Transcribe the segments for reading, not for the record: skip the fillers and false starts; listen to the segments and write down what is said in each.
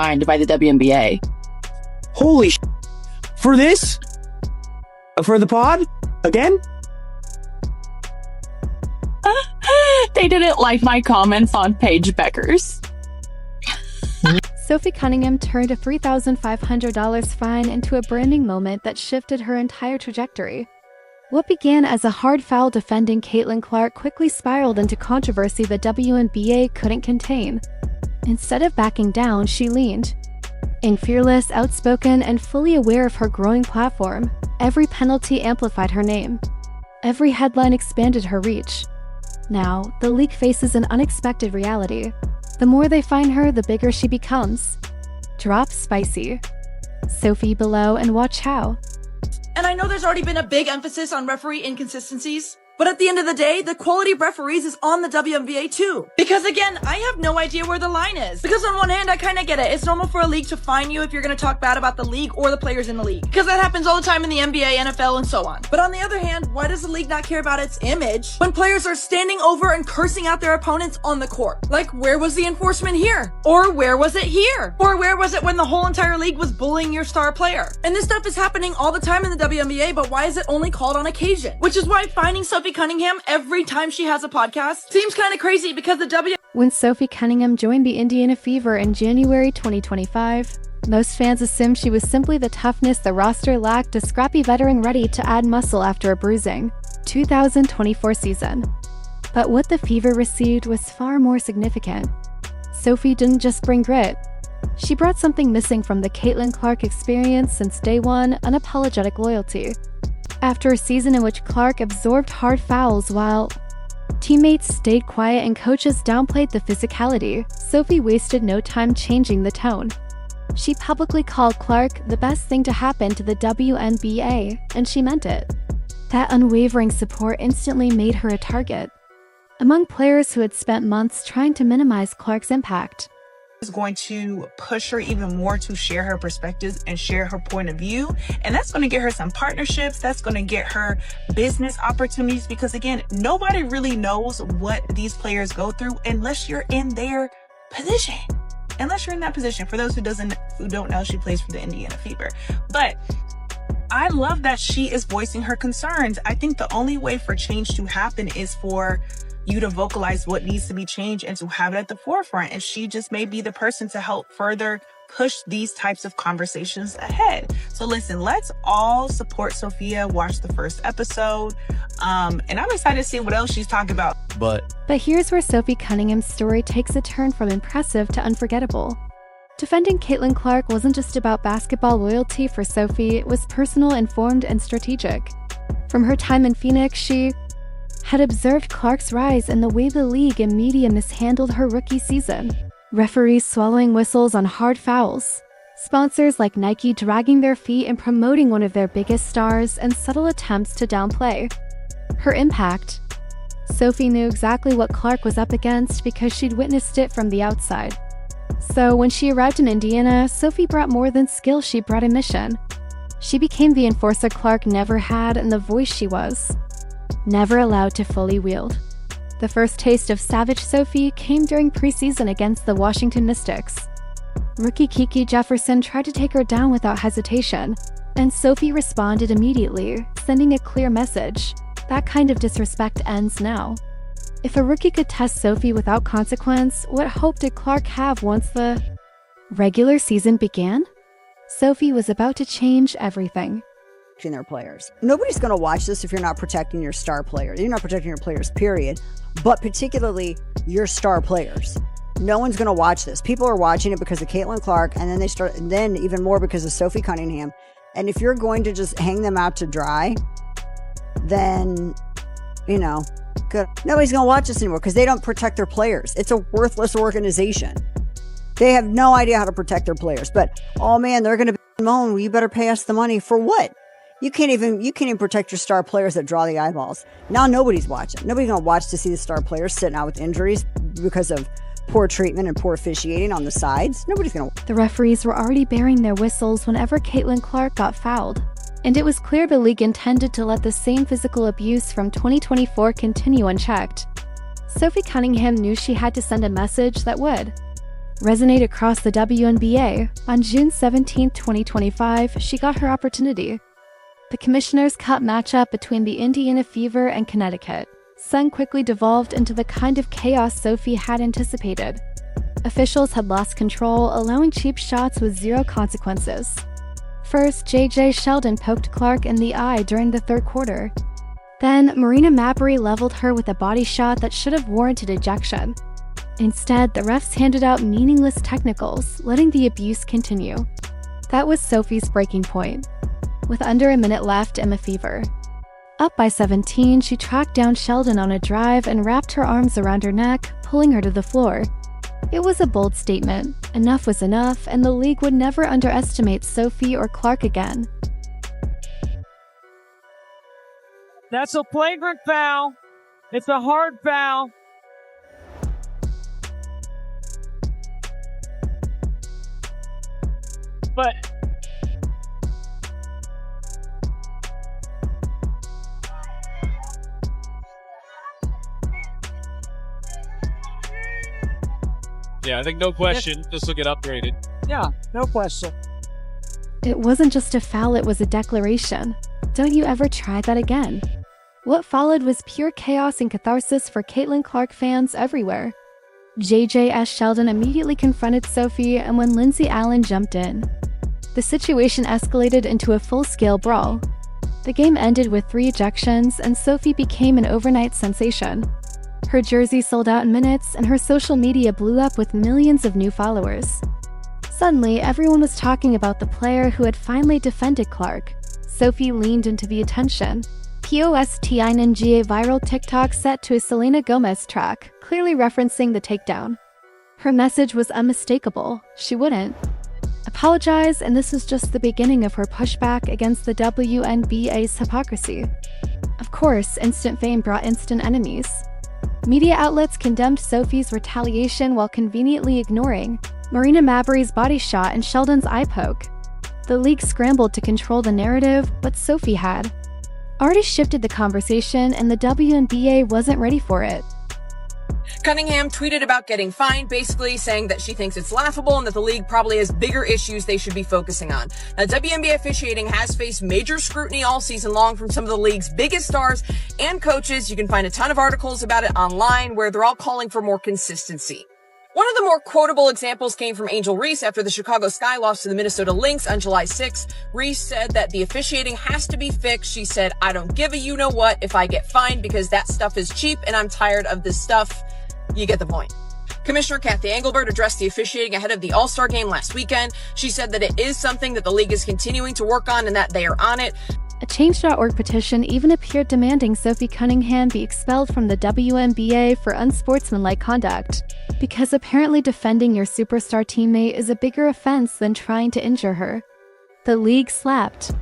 signed by the WNBA. Holy for this? For the pod? Again? They didn't like my comments on Paige Becker's. Sophie Cunningham turned a $3,500 fine into a branding moment that shifted her entire trajectory. What began as a hard foul defending Caitlin Clark quickly spiraled into controversy the WNBA couldn't contain. Instead of backing down, she leaned. Being fearless, outspoken, and fully aware of her growing platform, every penalty amplified her name. Every headline expanded her reach. Now, the league faces an unexpected reality. The more they find her, the bigger she becomes. Drop spicy. Sophie below and watch how. And I know there's already been a big emphasis on referee inconsistencies, but at the end of the day, the quality of referees is on the WNBA too. Because again, I have no idea where the line is. Because on one hand, I kind of get it. It's normal for a league to fine you if you're going to talk bad about the league or the players in the league. Because that happens all the time in the NBA, NFL, and so on. But on the other hand, why does the league not care about its image when players are standing over and cursing out their opponents on the court? Like, where was the enforcement here? Or where was it here? Or where was it when the whole entire league was bullying your star player? And this stuff is happening all the time in the WNBA, but why is it only called on occasion? Which is why finding Sophie Cunningham every time she has a podcast seems kind of crazy because When Sophie Cunningham joined the Indiana Fever in January 2025, most fans assumed she was simply the toughness the roster lacked, a scrappy veteran ready to add muscle after a bruising 2024 season. But what the Fever received was far more significant. Sophie didn't just bring grit. She brought something missing from the Caitlin Clark experience since day one: unapologetic loyalty. After a season in which Clark absorbed hard fouls while teammates stayed quiet and coaches downplayed the physicality, Sophie wasted no time changing the tone. She publicly called Clark the best thing to happen to the WNBA, and she meant it. That unwavering support instantly made her a target among players who had spent months trying to minimize Clark's impact. Is going to push her even more to share her perspectives and share her point of view, and that's going to get her some partnerships. That's going to get her business opportunities, because again, nobody really knows what these players go through unless you're in their position. Unless you're in that position. For those who don't know, she plays for the Indiana Fever. But I love that she is voicing her concerns. I think the only way for change to happen is for you to vocalize what needs to be changed and to have it at the forefront. And she just may be the person to help further push these types of conversations ahead. So listen, let's all support Sophia, watch the first episode. And I'm excited to see what else she's talking about. But here's where Sophie Cunningham's story takes a turn from impressive to unforgettable. Defending Caitlin Clark wasn't just about basketball loyalty for Sophie, it was personal, informed, and strategic. From her time in Phoenix, she had observed Clark's rise and the way the league and media mishandled her rookie season. Referees swallowing whistles on hard fouls, sponsors like Nike dragging their feet and promoting one of their biggest stars, and subtle attempts to downplay her impact. Sophie knew exactly what Clark was up against because she'd witnessed it from the outside. So when she arrived in Indiana, Sophie brought more than skill, she brought a mission. She became the enforcer Clark never had and the voice she was never allowed to fully wield. The first taste of Savage Sophie came during preseason against the Washington Mystics. Rookie Kiki Jefferson tried to take her down without hesitation, and Sophie responded immediately, sending a clear message: that kind of disrespect ends now. If a rookie could test Sophie without consequence, what hope did Clark have once the regular season began? Sophie was about to change everything. Their players. Nobody's going to watch this if you're not protecting your star players. You're not protecting your players, period, but particularly your star players. No one's going to watch this. People are watching it because of Caitlin Clark, and then even more because of Sophie Cunningham. And if you're going to just hang them out to dry, then, good. Nobody's going to watch this anymore because they don't protect their players. It's a worthless organization. They have no idea how to protect their players. But, oh man, they're going to be moan, well, you better pay us the money. For what? You can't even protect your star players that draw the eyeballs. Now nobody's watching. Nobody's going to watch to see the star players sitting out with injuries because of poor treatment and poor officiating on the sides. Nobody's going to. The referees were already bearing their whistles whenever Caitlin Clark got fouled, and it was clear the league intended to let the same physical abuse from 2024 continue unchecked. Sophie Cunningham knew she had to send a message that would resonate across the WNBA. On June 17, 2025, she got her opportunity. The Commissioner's Cup matchup between the Indiana Fever and Connecticut Sun quickly devolved into the kind of chaos Sophie had anticipated. Officials had lost control, allowing cheap shots with zero consequences. First, J.J. Sheldon poked Clark in the eye during the third quarter. Then, Marina Mabrey leveled her with a body shot that should have warranted ejection. Instead, the refs handed out meaningless technicals, letting the abuse continue. That was Sophie's breaking point. With under a minute left in the Fever. Up by 17, she tracked down Sheldon on a drive and wrapped her arms around her neck, pulling her to the floor. It was a bold statement. Enough was enough, and the league would never underestimate Sophie or Clark again. That's a flagrant foul. It's a hard foul. But yeah, I think no question, this will get upgraded. yeah, no question. It wasn't just a foul, it was a declaration. Don't you ever try that again. What followed was pure chaos and catharsis for Caitlin Clark fans everywhere. J.J.S. Sheldon immediately confronted Sophie, and when Lindsay Allen jumped in, the situation escalated into a full-scale brawl. The game ended with 3 ejections, and Sophie became an overnight sensation. Her jersey sold out in minutes, and her social media blew up with millions of new followers. Suddenly, everyone was talking about the player who had finally defended Clark. Sophie leaned into the attention. POSTING, a viral TikTok set to a Selena Gomez track, clearly referencing the takedown. Her message was unmistakable. She wouldn't apologize, and this was just the beginning of her pushback against the WNBA's hypocrisy. Of course, instant fame brought instant enemies. Media outlets condemned Sophie's retaliation while conveniently ignoring Marina Mabrey's body shot and Sheldon's eye poke. The league scrambled to control the narrative, but Sophie had already shifted the conversation, and the WNBA wasn't ready for it. Cunningham tweeted about getting fined, basically saying that she thinks it's laughable and that the league probably has bigger issues they should be focusing on. Now, WNBA officiating has faced major scrutiny all season long from some of the league's biggest stars and coaches. You can find a ton of articles about it online where they're all calling for more consistency. One of the more quotable examples came from Angel Reese after the Chicago Sky lost to the Minnesota Lynx on July 6th. Reese said that the officiating has to be fixed. She said, "I don't give a you-know-what if I get fined because that stuff is cheap and I'm tired of this stuff." You get the point. Commissioner Cathy Engelbert addressed the officiating ahead of the All-Star game last weekend. She said that it is something that the league is continuing to work on and that they are on it. A Change.org petition even appeared demanding Sophie Cunningham be expelled from the WNBA for unsportsmanlike conduct, because apparently defending your superstar teammate is a bigger offense than trying to injure her. The league slapped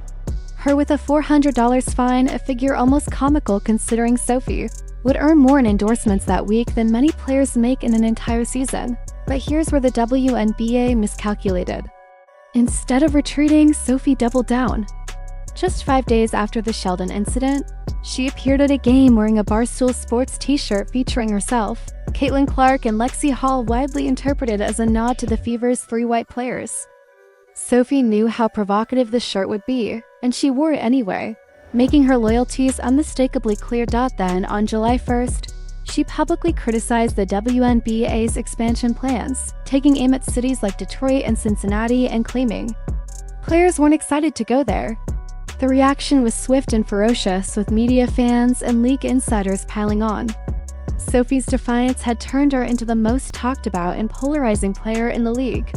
her with a $400 fine, a figure almost comical considering Sophie would earn more in endorsements that week than many players make in an entire season. But here's where the WNBA miscalculated. Instead of retreating, Sophie doubled down. Just 5 days after the Sheldon incident, she appeared at a game wearing a Barstool Sports t-shirt featuring herself, Caitlin Clark, and Lexi Hall, widely interpreted as a nod to the Fever's 3 white players. Sophie knew how provocative the shirt would be, and she wore it anyway, making her loyalties unmistakably clear. Then, on July 1st, she publicly criticized the WNBA's expansion plans, taking aim at cities like Detroit and Cincinnati and claiming players weren't excited to go there. The reaction was swift and ferocious, with media, fans, and league insiders piling on. Sophie's defiance had turned her into the most talked about and polarizing player in the league.